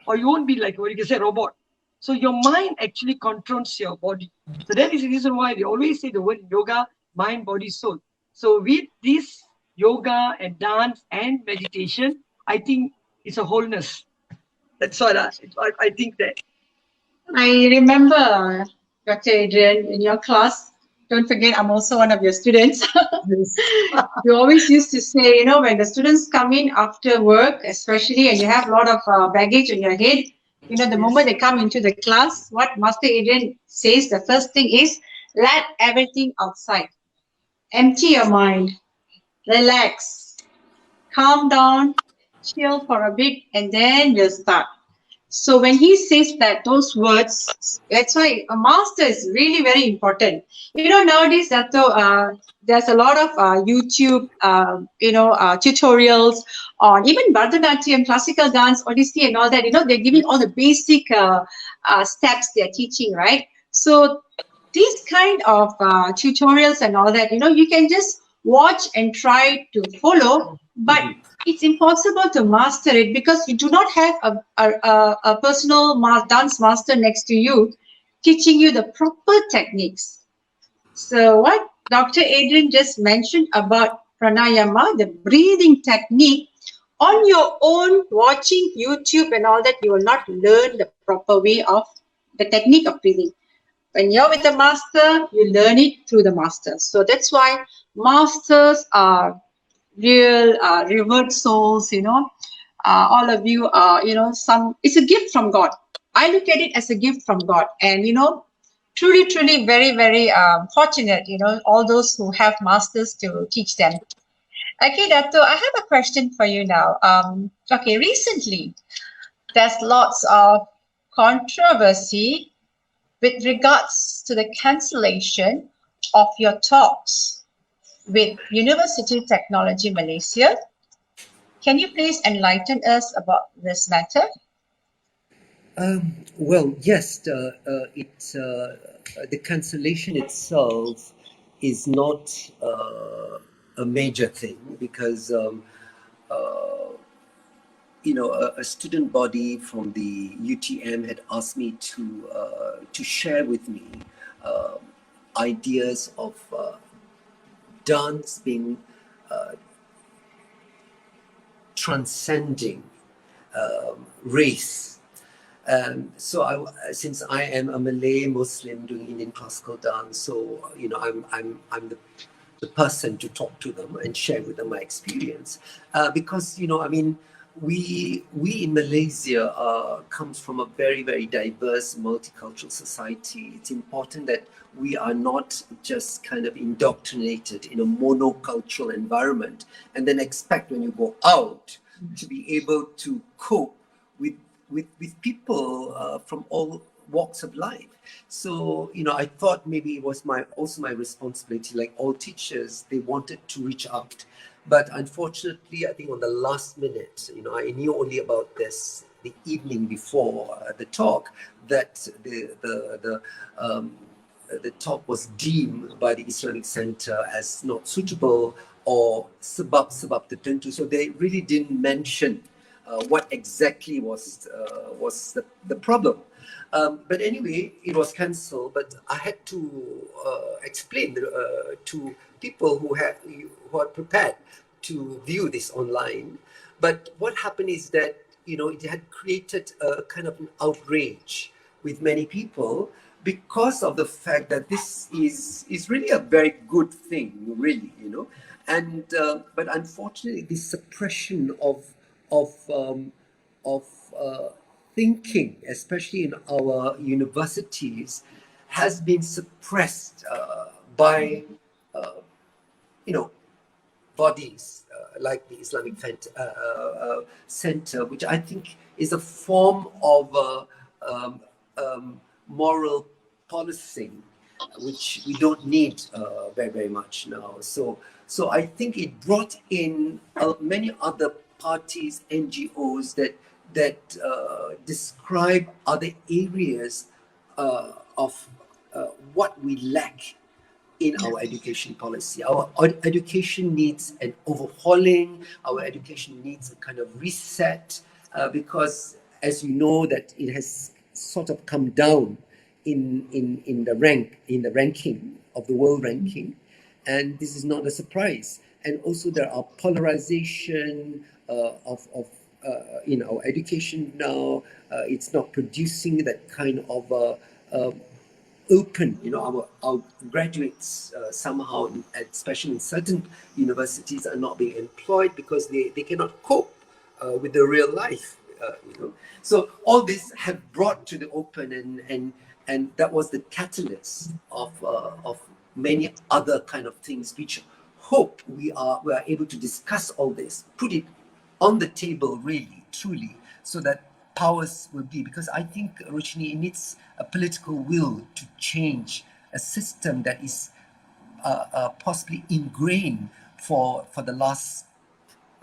or you won't be like what you can say, robot. So your mind actually controls your body. So that is the reason why they always say the word yoga, mind, body, soul. So with this yoga and dance and meditation, I think it's a wholeness. That's what I think that. I remember, Dr. Adrian, in your class, don't forget, I'm also one of your students. Yes. You always used to say, when the students come in after work, especially, and you have a lot of baggage on your head, the moment they come into the class, what Master Adrian says, the first thing is, let everything outside. Empty your mind, relax, calm down, chill for a bit, and then we'll start. So when he says that, those words, that's why a master is really very important. Nowadays, there's a lot of YouTube, tutorials on even Bharatanatyam, classical dance, Odyssey, and all that. They're giving all the basic steps they're teaching, right? So these kind of tutorials and all that, you can just watch and try to follow, but it's impossible to master it because you do not have a personal dance master next to you teaching you the proper techniques. So what Dr. Adrian just mentioned about pranayama, the breathing technique, on your own, watching YouTube and all that, you will not learn the proper way of the technique of breathing. When you're with the master, you learn it through the master. So that's why masters are real revered souls, all of you are, it's a gift from God. I look at it as a gift from God, and truly very, very fortunate, all those who have masters to teach them. Okay, Dato, I have a question for you now. Okay, recently there's lots of controversy with regards to the cancellation of your talks with University Technology Malaysia. Can you please enlighten us about this matter? Well, yes, the cancellation itself is not a major thing, because a student body from the UTM had asked me to share with me ideas of dance being transcending race. So since I am a Malay Muslim doing Indian classical dance, so I'm the person to talk to them and share with them my experience, because we in Malaysia comes from a very, very diverse multicultural society. It's important that we are not just kind of indoctrinated in a monocultural environment and then expect when you go out to be able to cope with people from all walks of life. So, I thought maybe it was also my responsibility, like all teachers, they wanted to reach out. But unfortunately, I think on the last minute, I knew only about this the evening before the talk, that the talk was deemed by the Islamic Center as not suitable or sebab tertentu. So they really didn't mention what exactly was the problem. But anyway, it was cancelled. But I had to explain to people who are prepared to view this online. But what happened is that it had created a kind of an outrage with many people, because of the fact that this is really a very good thing, really, and but unfortunately, this suppression of thinking, especially in our universities, has been suppressed by bodies like the Islamic Center, which I think is a form of moral policing, which we don't need very, very much now. So I think it brought in many other parties, NGOs that describe other areas of what we lack in our education policy. Our education needs an overhauling. Our education needs a kind of reset, because, as you know, that it has sort of come down in the ranking of the world ranking, and this is not a surprise. And also, there are polarization of in our education now. It's not producing that kind of open, our graduates somehow, especially in certain universities, are not being employed because they cannot cope with the real life, So all this have brought to the open, and that was the catalyst of many other kind of things, which hope we are able to discuss all this, put it on the table, really, truly, so that powers will be, because I think, Roshanee, it needs a political will to change a system that is possibly ingrained for the last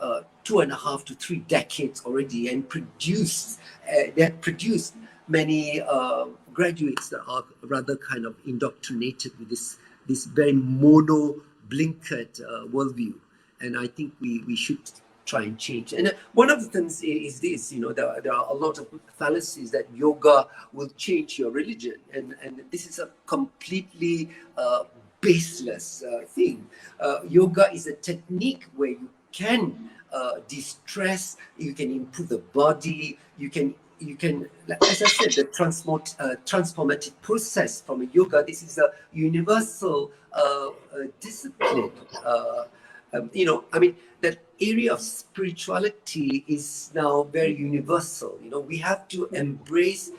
2.5 to 3 decades already, and they have produced many graduates that are rather kind of indoctrinated with this very blinkered worldview. And I think we should try and change. And one of the things is this, there are a lot of fallacies that yoga will change your religion, and this is a completely baseless thing. Yoga is a technique where you can de-stress, you can improve the body, you can, as I said, the transformative process from a yoga. This is a universal discipline. That area of spirituality is now very universal. We have to embrace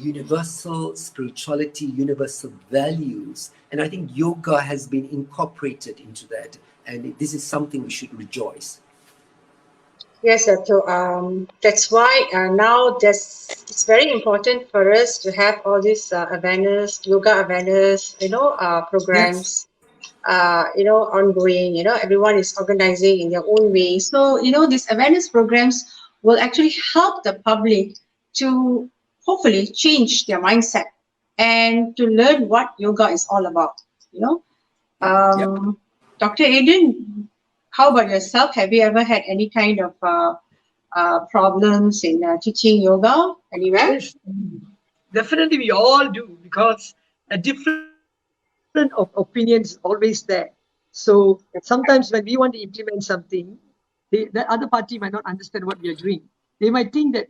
universal spirituality, universal values. And I think yoga has been incorporated into that. And this is something we should rejoice. Yes, so that's why now it's very important for us to have all this awareness, yoga awareness, programs. Yes. Ongoing, everyone is organizing in their own way. So, these awareness programs will actually help the public to hopefully change their mindset and to learn what yoga is all about, Yep. Dr. Adrian, how about yourself? Have you ever had any kind of problems in teaching yoga anywhere? Yes, definitely we all do, because a different of opinions is always there. So sometimes when we want to implement something, the other party might not understand what we are doing. They might think that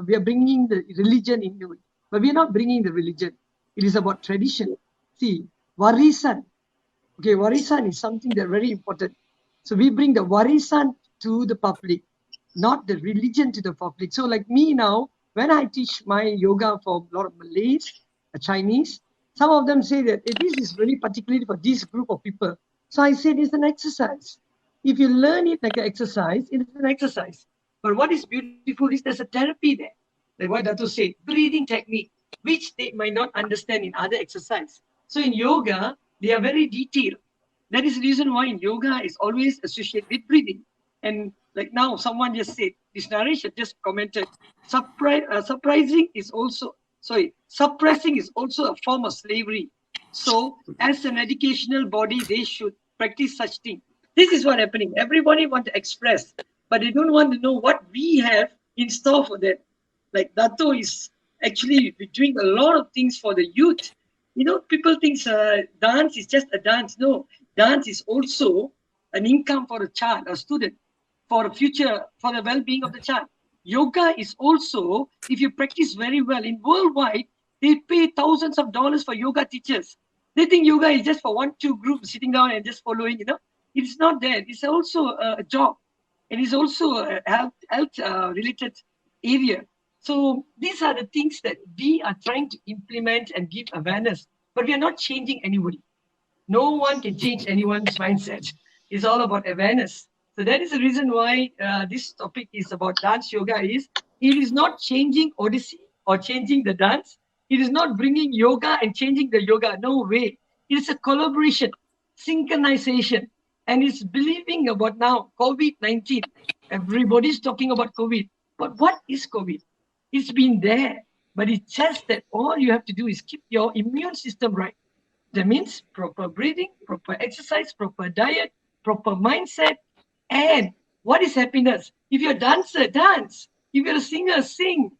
we are bringing the religion into it, but we are not bringing the religion. It is about tradition. See, warisan. Okay, warisan is something that's very important. So we bring the warisan to the public, not the religion to the public. So like me now, when I teach my yoga for a lot of Malays, Chinese, some of them say that this is really particularly for this group of people. So I said it's an exercise. If you learn it like an exercise, it is an exercise. But what is beautiful is there's a therapy there. Like what Datuk said, breathing technique. which they might not understand in other exercise. So in yoga, they are very detailed. That is the reason why in yoga is always associated with breathing. And like now, someone just said, this narration just commented, suppressing is also a form of slavery. So as an educational body, they should practice such thing. This is what happening. Everybody want to express, but they don't want to know what we have in store for them. Like Dato is actually doing a lot of things for the youth. You know, people think dance is just a dance. No, dance is also an income for a child, a student, for a future, for the well-being of the child. Yoga is also, if you practice very well, in worldwide, they pay thousands of dollars for yoga teachers. They think yoga is just for 1-2 groups sitting down and just following, It's not that. It's also a job. And it's also a health related area. So these are the things that we are trying to implement and give awareness. But we are not changing anybody. No one can change anyone's mindset. It's all about awareness. So that is the reason why this topic is about dance yoga. It is not changing Odyssey or changing the dance. It is not bringing yoga and changing the yoga. No way. It is a collaboration, synchronization, and it's believing about now COVID-19. Everybody's talking about COVID, but what is COVID? It's been there, but it's just that all you have to do is keep your immune system right. That means proper breathing, proper exercise, proper diet, proper mindset. And what is happiness? If you're a dancer, dance. If you're a singer, sing.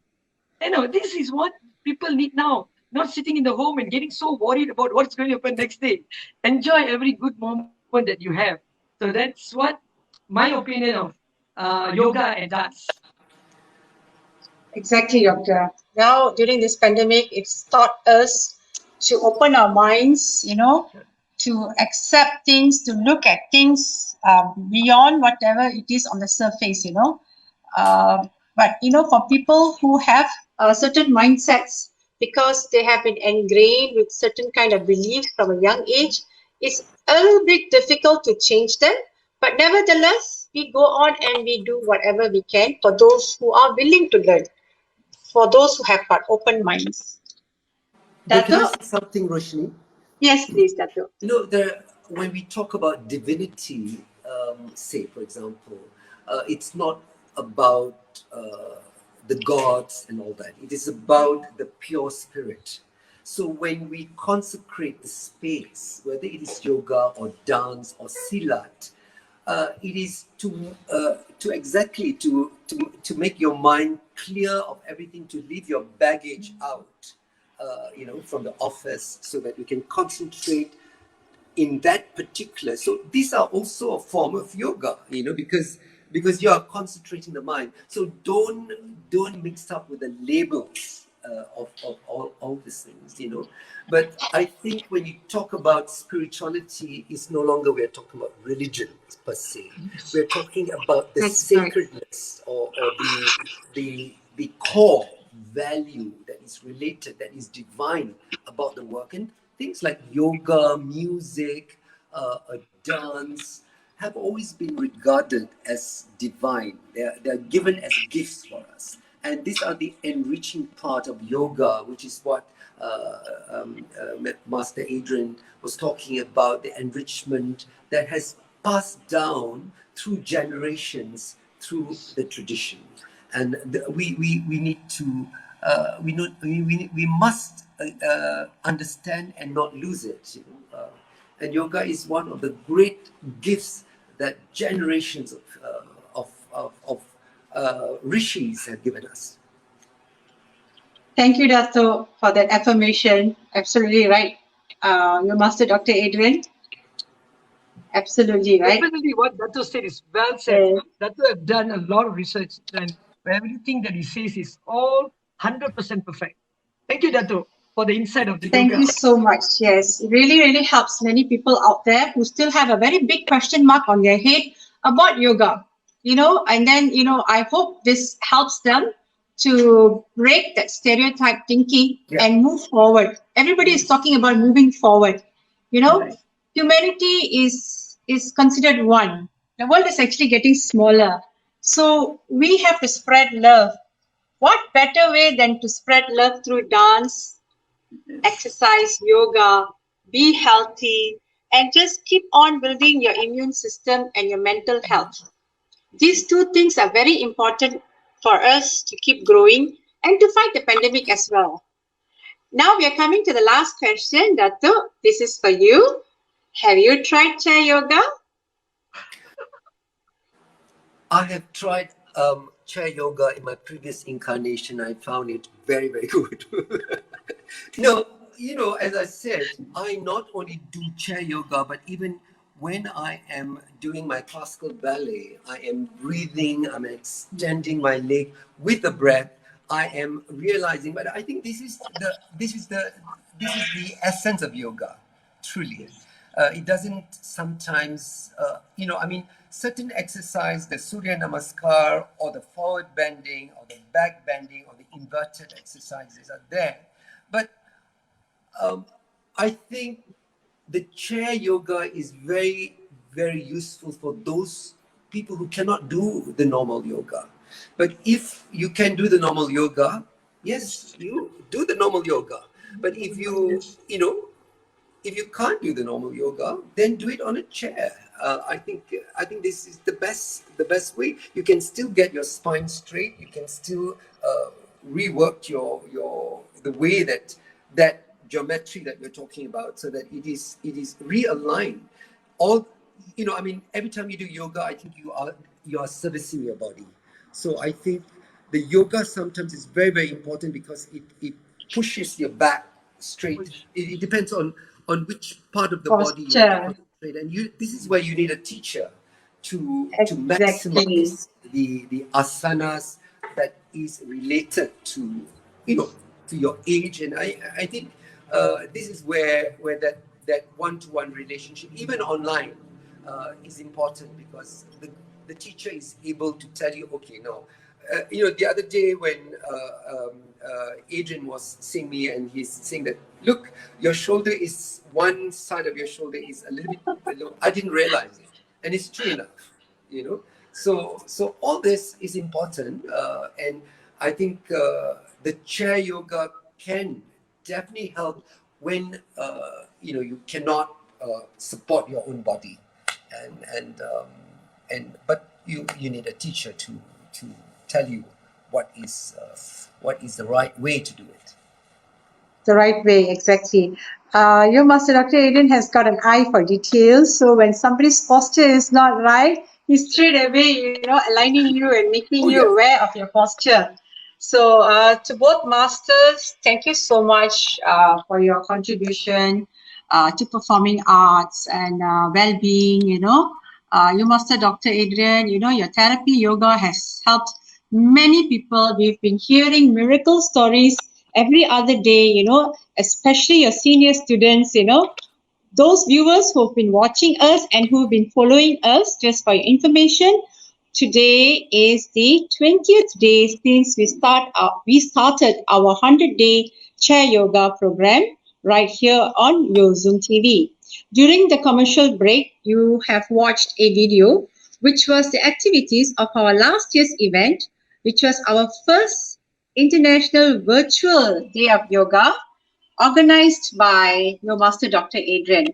This is what people need now. Not sitting in the home and getting so worried about what's going to happen next day. Enjoy every good moment that you have. So that's what my opinion of yoga and dance. Exactly, Doctor. Now, during this pandemic, it's taught us to open our minds, to accept things, to look at things beyond whatever it is on the surface, But, for people who have certain mindsets, because they have been ingrained with certain kind of beliefs from a young age, it's a little bit difficult to change them. But nevertheless, we go on and we do whatever we can for those who are willing to learn, for those who have got open minds. Can I say something, Roshanee? Yes, please, Datuk. When we talk about divinity, say, for example, it's not about the gods and all that. It is about the pure spirit. So when we consecrate the space, whether it is yoga or dance or silat, it is to make your mind clear of everything, to leave your baggage out, from the office, so that you can concentrate in that particular. So these are also a form of yoga, because you are concentrating the mind. So don't mix up with the labels of all these things, But I think when you talk about spirituality, it's no longer we're talking about religion per se. We're talking about the sacredness or the core value that is related, that is divine about the work. And things like yoga, music, dance have always been regarded as divine. They're given as gifts for us. And these are the enriching part of yoga, which is what Master Adrian was talking about, the enrichment that has passed down through generations, through the tradition. And we need to, we must understand and not lose it. And yoga is one of the great gifts that generations of rishis have given us. Thank you, Dato, for that affirmation. Absolutely right. Yomaster Dr. Adrian. Absolutely right. Definitely what Dato said is well said. Dato have done a lot of research, and everything that he says is all 100% perfect. Thank you, Dato, for the insight of the Thank yoga. you so much. Yes, it really, really helps many people out there who still have a very big question mark on their head about yoga. And then, I hope this helps them to break that stereotype thinking and move forward. Everybody is talking about moving forward. Humanity is considered one. The world is actually getting smaller. So we have to spread love what better way than to spread love through dance, exercise, yoga, be healthy, and just keep on building your immune system and your mental health. These two things are very important for us to keep growing and to fight the pandemic as well. Now we are coming to the last question, Datuk. This is for you. Have you tried chair yoga? I have tried chair yoga in my previous incarnation. I found it very, very good. No, as I said, I not only do chair yoga, but even when I am doing my classical ballet, I am breathing, I'm extending my leg with the breath. I am realizing, but I think this is the essence of yoga, truly. It doesn't sometimes, certain exercise, the Surya Namaskar or the forward bending or the back bending or the inverted exercises are there. But I think the chair yoga is very, very useful for those people who cannot do the normal yoga. But if you can do the normal yoga, yes, you do the normal yoga. But if if you can't do the normal yoga, then do it on a chair. I think this is the best way. You can still get your spine straight. You can still rework the way that geometry that we're talking about, so that it is realigned. Every time you do yoga, I think you are servicing your body. So I think the yoga sometimes is very, very important because it pushes your back straight. It depends on which part of the body you want to concentrate, and this is where you need a teacher to maximize the asanas that is related to your age. And I think this is where that one-to-one relationship, even online, is important, because the teacher is able to tell you, okay, now, the other day when Adrian was seeing me, and he's saying that, look, your shoulder is, one side of your shoulder is a little bit below. I didn't realize it, and it's true enough, So all this is important, and I think the chair yoga can definitely help when you cannot support your own body, but you need a teacher to tell you what is the right way to do it. The right way, exactly. Yomaster Dr. Adrian has got an eye for details. So when somebody's posture is not right, he's straight away, aligning you and making you aware of your posture. So to both masters, thank you so much for your contribution to performing arts and well-being. Yomaster Dr. Adrian, your therapy yoga has helped many people. We've been hearing miracle stories every other day, especially your senior students, those viewers who've been watching us and who've been following us. Just for your information, today is the 20th day since we started our 100-day chair yoga program right here on YOZUMM TV. During the commercial break, you have watched a video which was the activities of our last year's event, which was our first International Virtual Day of Yoga, organized by Yomaster Dr. Adrian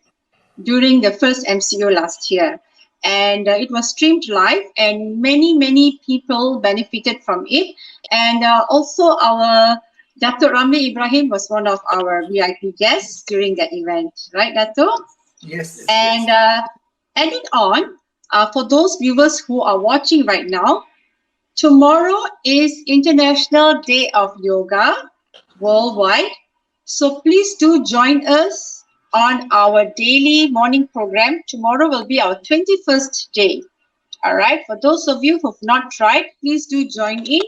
during the first MCO last year. And it was streamed live, and many people benefited from it. And also our Datuk Ramli Ibrahim was one of our VIP guests during that event, right, Datuk? Yes. And adding on, for those viewers who are watching right now, tomorrow is International Day of Yoga worldwide. So please do join us on our daily morning program. Tomorrow will be our 21st day. All right. For those of you who have not tried, please do join in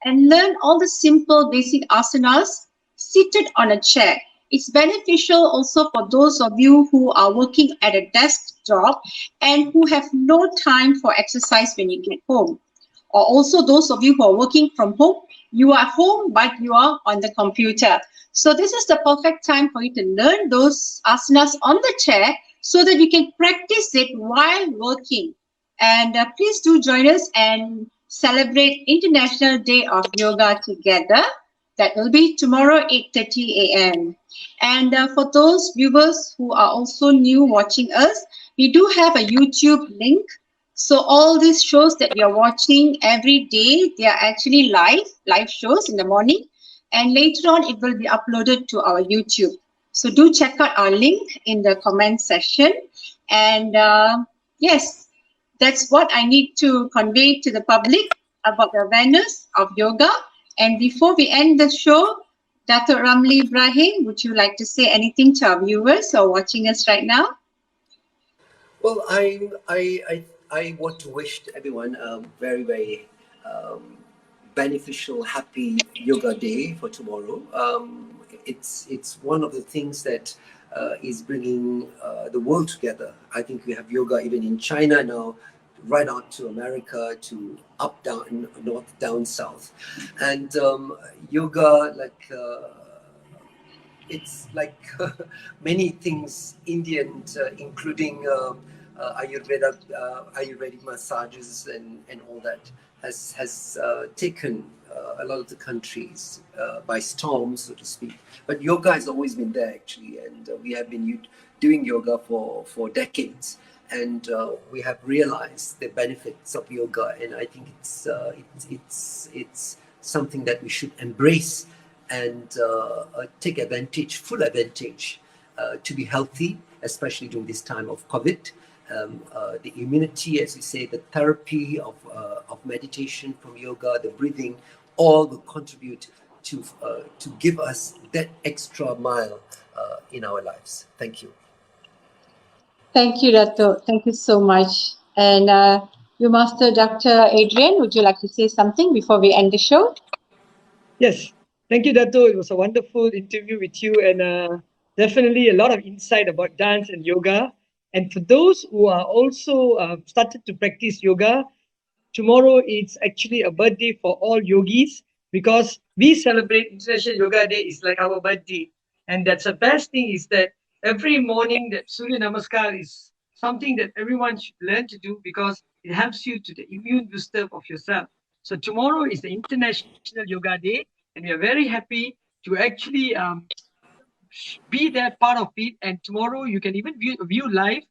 and learn all the simple basic asanas seated on a chair. It's beneficial also for those of you who are working at a desk job and who have no time for exercise when you get home. Or also those of you who are working from home, you are home but you are on the computer. So this is the perfect time for you to learn those asanas on the chair so that you can practice it while working. And please do join us and celebrate International Day of Yoga together. That will be tomorrow, 8:30 a.m. And for those viewers who are also new watching us, we do have a YouTube link. So all these shows that we are watching every day, they are actually live shows in the morning. And later on, it will be uploaded to our YouTube. So do check out our link in the comment section. And yes, that's what I need to convey to the public about the awareness of yoga. And before we end the show, Datuk Ramli Ibrahim, would you like to say anything to our viewers who are watching us right now? Well, I want to wish everyone a very, very beneficial, happy yoga day for tomorrow. It's one of the things that is bringing the world together. I think we have yoga even in China now, right out to America, to up, down, north, down, south. And yoga, like, it's like many things Indian, including Ayurvedic massages and all that, has taken a lot of the countries by storm, so to speak. But yoga has always been there, actually, and we have been doing yoga for decades. And we have realized the benefits of yoga, and I think it's something that we should embrace and take advantage, full advantage, to be healthy, especially during this time of COVID. The immunity, as we say, the therapy of meditation from yoga, the breathing, all will contribute to give us that extra mile in our lives. Thank you. Thank you, Datuk. Thank you so much. And Yomaster Dr. Adrian, would you like to say something before we end the show? Yes. Thank you, Datuk. It was a wonderful interview with you, and definitely a lot of insight about dance and yoga. And for those who are also started to practice yoga, tomorrow it's actually a birthday for all yogis, because we celebrate International Yoga Day. It's like our birthday. And that's the best thing, is that every morning that Surya Namaskar is something that everyone should learn to do, because it helps you to the immune booster of yourself. So tomorrow is the International Yoga Day, and we are very happy to actually be that part of it. And tomorrow you can even view live.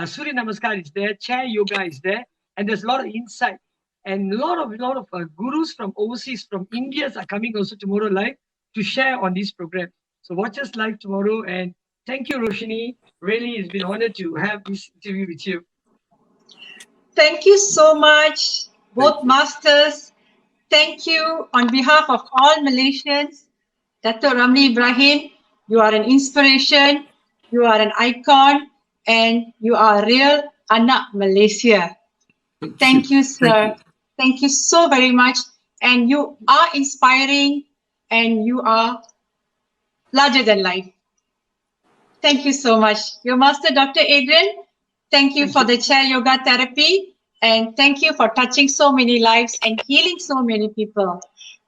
Surya Namaskar is there, chair yoga is there, and there's a lot of insight. And a lot of gurus from overseas, from India, are coming also tomorrow live to share on this program. So watch us live tomorrow. And thank you, Roshanee. Really, it's been an honor to have this interview with you. Thank you so much, both masters. Thank you on behalf of all Malaysians. Datuk Ramli Ibrahim, you are an inspiration, you are an icon, and you are a real anak Malaysia. Thank you, sir. Thank you so very much. And you are inspiring, and you are larger than life. Thank you so much. Yomaster Dr. Adrian, thank you for the chair yoga therapy, and thank you for touching so many lives and healing so many people.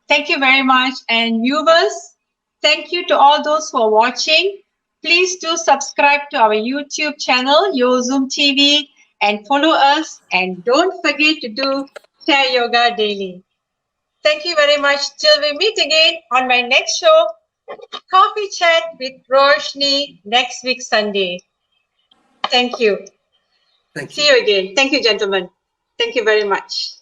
Thank you very much. And viewers, thank you to all those who are watching. Please do subscribe to our YouTube channel, YOZUMM TV, and follow us. And don't forget to do chair yoga daily. Thank you very much. Till we meet again on my next show, Coffee Chat with Roshanee, next week Sunday. Thank you. Thank you. See you again. Thank you, gentlemen. Thank you very much.